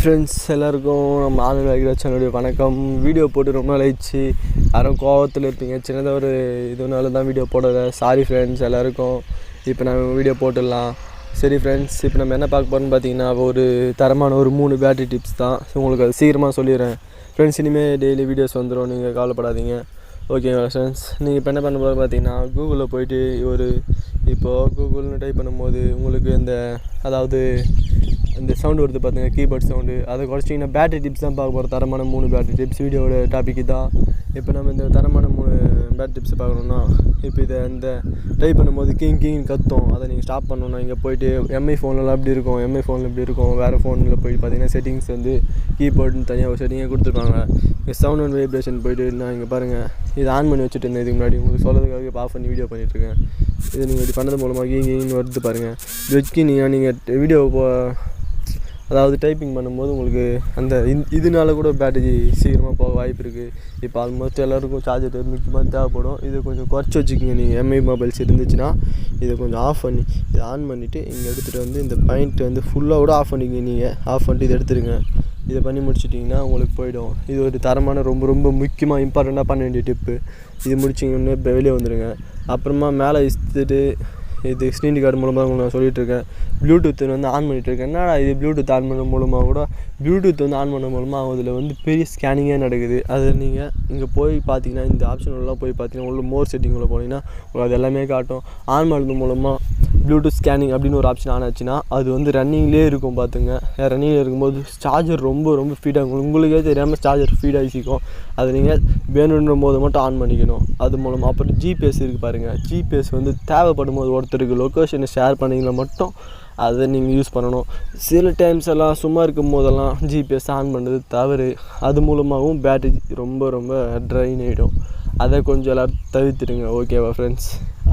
Friends எல்லாருக்கும் நம்ம VAZHKADA சேனலுடைய வணக்கம். வீடியோ போட்டு ரொம்ப நாள் ஆயிடுச்சு. யாரும் கோவத்தில் இருப்பீங்க, சின்னதாக ஒரு இதுனால தான் வீடியோ போடலை. சாரி ஃப்ரெண்ட்ஸ் எல்லாருக்கும். இப்போ நம்ம வீடியோ போட்டுடலாம். சரி ஃப்ரெண்ட்ஸ், இப்போ நம்ம என்ன பார்க்க போகிறோம்னு பார்த்தீங்கன்னா, ஒரு தரமான ஒரு 3 பேட்டரி டிப்ஸ் தான். உங்களுக்கு அது சீக்கிரமாக சொல்லிடுறேன் ஃப்ரெண்ட்ஸ். இனிமேல் டெய்லி வீடியோஸ் வந்துடும், நீங்கள் கவலைப்படாதீங்க. ஓகேங்களா ஃப்ரெண்ட்ஸ். நீங்கள் இப்போ என்ன பண்ண போகிறது பார்த்தீங்கன்னா, கூகுளில் போய்ட்டு இப்போது கூகுள்னு டைப் பண்ணும்போது உங்களுக்கு அதாவது இந்த சவுண்டு வருது பார்த்துங்க, கீபோர்ட் சவுண்டு. அதை குறைச்சிங்கன்னா பேட்டரி டிப்ஸ் தான் பார்க்க போகிறோம். தரமான 3 பேட்டரி டிப்ஸ் வீடியோட டாபிக் தான். இப்போ நம்ம இந்த தரமான 3 பேட்டரி டிப்ஸ் பார்க்கணுன்னா, இப்போ இந்த டைப் பண்ணும்போது கிங் கத்தும். அதை நீங்கள் ஸ்டாப் பண்ணணுன்னா இங்கே போய்ட்டு எம்ஐ ஃபோன்லாம் எப்படி இருக்கும், எம்ஐ ஃபோனில் எப்படி இருக்கும், வேறு ஃபோனில் போய் பார்த்தீங்கன்னா செட்டிங்ஸ் கீபோர்டுன்னு தனியாக ஒரு செட்டிங்கே கொடுத்துருப்பாங்க. இங்கே சவுண்ட் அண்ட் வைப்ரேஷன் போய்ட்டு நான் இங்கே பாருங்கள், இது ஆன் பண்ணி வச்சுட்டு இருந்தேன் இதுக்கு முன்னாடி. உங்களுக்கு சொல்கிறதுக்காக இப்போ ஆஃப் பண்ணி வீடியோ பண்ணிகிட்ருக்கேன். இது நீங்கள் இப்படி பண்ணது மூலமாக கிங்னு வருது பாருங்கள். இது வச்சு நீங்கள் வீடியோ அதாவது டைப்பிங் பண்ணும்போது உங்களுக்கு இதனால கூட பேட்டரி சீக்கிரமாக போக வாய்ப்பு இருக்குது. இப்போ ஆல்மோஸ்ட் எல்லாருக்கும் சார்ஜர் முக்கியமாக தேவைப்படும். இதை கொஞ்சம் குறைச்சி வச்சுக்கிங்க. நீங்கள் எம்ஐ மொபைல்ஸ் இருந்துச்சுன்னா இதை கொஞ்சம் ஆஃப் பண்ணி இதை ஆன் பண்ணிவிட்டு இங்கே எடுத்துகிட்டு இந்த பாயிண்ட் ஃபுல்லாக கூட ஆஃப் பண்ணிக்கிங்க. நீங்கள் ஆஃப் பண்ணிட்டு இதை எடுத்துருங்க. இதை பண்ணி முடிச்சிட்டிங்கன்னா உங்களுக்கு போய்டும். இது ஒரு தரமான ரொம்ப முக்கியமாக இம்பார்ட்டண்ட்டாக பண்ண வேண்டிய டிப்பு. இது முடிச்சிங்கன்னு இப்போ வெளியே வந்துடுங்க. அப்புறமா மேலே இழுத்துட்டு இது ஸ்க்ரீன் கார்டு மூலமாக உங்களுக்கு நான் சொல்லிகிட்ருக்கேன். ப்ளூடூத் ஆன் பண்ணிகிட்ருக்கேன். என்னடா இது ப்ளூடூத் ஆன் பண்ண மூலமாக கூட ப்ளூடூத் ஆன் பண்ண மூலமாக அதில் பெரிய ஸ்கேனிங்கே நடக்குது. அது நீங்கள் இங்கே போய் பார்த்தீங்கன்னா, இந்த ஆப்ஷன்லாம் போய் பார்த்தீங்கன்னா உங்களுக்கு மோர் செட்டிங்கில் போனீங்கன்னா உங்களுக்கு அது எல்லாமே காட்டும். ஆன் பண்ணுறது மூலமாக ப்ளூடூத் ஸ்கேனிங் அப்படின்னு ஒரு ஆப்ஷன் ஆன் ஆச்சுன்னா அது ரன்னிங்லேயே இருக்கும். பார்த்துங்க, ரன்னிங்கில் இருக்கும்போது சார்ஜர் ரொம்ப ஃபீடாகும். உங்களுக்கே தெரியாமல் சார்ஜர் ஃபீடாகிக்கும். அதை நீங்கள் வேணுன்ற போது மட்டும் ஆன் பண்ணிக்கணும். அது மூலமாக அப்புறம் ஜிபிஎஸ் இருக்குது பாருங்கள். ஜிபிஎஸ் தேவைப்படும் போது ஒருத்தருக்கு லொக்கேஷனை ஷேர் பண்ணிங்கன்னா மட்டும் அதை நீங்கள் யூஸ் பண்ணணும். சில டைம்ஸ் எல்லாம் சும்மா இருக்கும் போதெல்லாம் ஜிபிஎஸ் ஆன் பண்ணுறது தவறு. அது மூலமாகவும் பேட்டரி ரொம்ப ட்ரைன் ஆகிடும். அதை கொஞ்சம் எல்லோரும் தவிர்த்துடுங்க. ஓகேவா ஃப்ரெண்ட்ஸ்?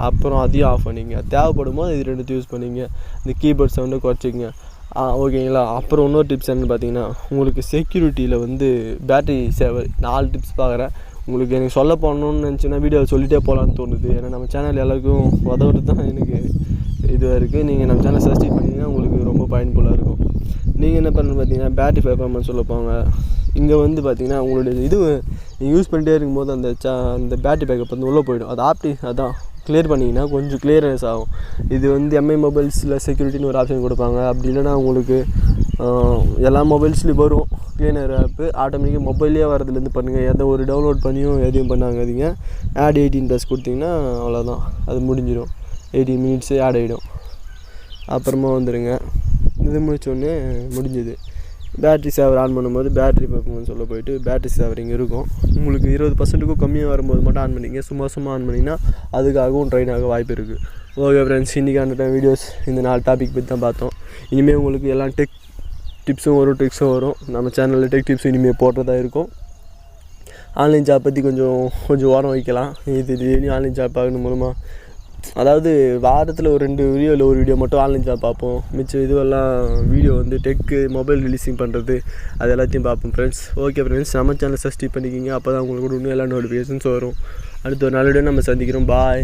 அப்புறம் அதையும் ஆஃப் பண்ணிங்க. தேவைப்படும் போது இது ரெண்டுத்தையும் யூஸ் பண்ணிங்க. இந்த கீபோர்ட் சவுண்டை குறைச்சிங்க. ஓகேங்களா? அப்புறம் இன்னொரு டிப்ஸ் என்னென்னு பார்த்தீங்கன்னா, உங்களுக்கு செக்யூரிட்டியில் பேட்டரி சேவர் 4 டிப்ஸ் பார்க்குறேன். உங்களுக்கு எனக்கு சொல்ல போகணுன்னு நினச்சின்னா வீடியோவில் சொல்லிகிட்டே போகலான்னு தோணுது. ஏன்னா நம்ம சேனல் எல்லாருக்கும் உதவுறது தான் எனக்கு இதுவாக இருக்குது. நீங்கள் நம்ம சேனல் சப்ஸ்கிரைப் பண்ணிங்கன்னா உங்களுக்கு ரொம்ப பயன்புல்லாக இருக்கும். நீங்கள் என்ன பண்ணணும் பார்த்தீங்கன்னா, பேட்டரி பெர்ஃபார்மன்ஸ் சொல்ல போங்க. இங்கே பார்த்தீங்கன்னா உங்களுடைய நீங்கள் யூஸ் பண்ணிட்டே இருக்கும்போது அந்த பேட்டரி பேக்கப் உள்ளே போய்டும். அது அதான் கிளியர் பண்ணிங்கன்னா கொஞ்சம் கிளியரன்ஸ் ஆகும். இது எம்ஐ மொபைல்ஸில் செக்யூரிட்டின்னு ஒரு ஆப்ஷன் கொடுப்பாங்க. அப்படி இல்லைன்னா உங்களுக்கு எல்லா மொபைல்ஸ்லேயும் வரும் கிளீனர் ஆப்பு. ஆட்டோமேட்டிக்காக மொபைல்லே வரதுலேருந்து பண்ணுங்கள். எதை ஒரு டவுன்லோட் பண்ணியும் எதையும் பண்ணாதீங்க. ஆட் 18+ கொடுத்தீங்கன்னா அவ்வளோதான், அது முடிஞ்சிடும். 18 மினிட்ஸு ஆட் ஆகிடும். அப்புறமா வந்துடுங்க. இது முடித்தோடனே முடிஞ்சுது. பேட்ரி சேவர் ஆன் பண்ணும்போது பேட்ரி பெர்ஃபார்மன்ஸ் சொல்ல போய்ட்டு பேட்ரி சேவரிங் இருக்கும். உங்களுக்கு 20%க்கும் கம்மியாக வரும்போது மட்டும் ஆன் பண்ணிங்க. சும்மா ஆன் பண்ணிங்கன்னா அதுக்காகவும் ட்ரெயின் ஆக வாய்ப்பு இருக்குது. ஓகே ஃப்ரெண்ட்ஸ், இன்றைக்கான வீடியோஸ் இந்த 4 டாபிக் பற்றி தான் பார்த்தோம். இனிமேல் உங்களுக்கு எல்லாம் டெக் டிப்ஸும் வரும், ட்ரிக்ஸும் வரும். நம்ம சேனலில் டெக் டிப்ஸும் இனிமேல் போடுறதா இருக்கும். ஆன்லைன் ஜாப் பற்றி கொஞ்சம் ஓரம் வைக்கலாம். இது டெய்லியும் ஆன்லைன் ஜாப் பார்க்கணும் மூலமாக, அதாவது வாரத்தில் ஒரு 2 வீடியோ இல்லை ஒரு வீடியோ மட்டும் ஆன்லைன் ஜாப் பார்ப்போம். மிச்சம் இதுவெல்லாம் வீடியோ டெக்கு மொபைல் ரிலீஸிங் பண்ணுறது அது எல்லாத்தையும் பார்ப்போம் ஃப்ரெண்ட்ஸ். ஓகே ஃப்ரெண்ட்ஸ், நம்ம சேனலை சப்ஸ்கிரைப் பண்ணிக்கிங்க. அப்போ தான் உங்களுக்கு இன்னும் எல்லா நோட்டிஃபிகேஷன்ஸ் வரும். அடுத்த ஒரு நாள் நம்ம சந்திக்கிறோம். பாய்.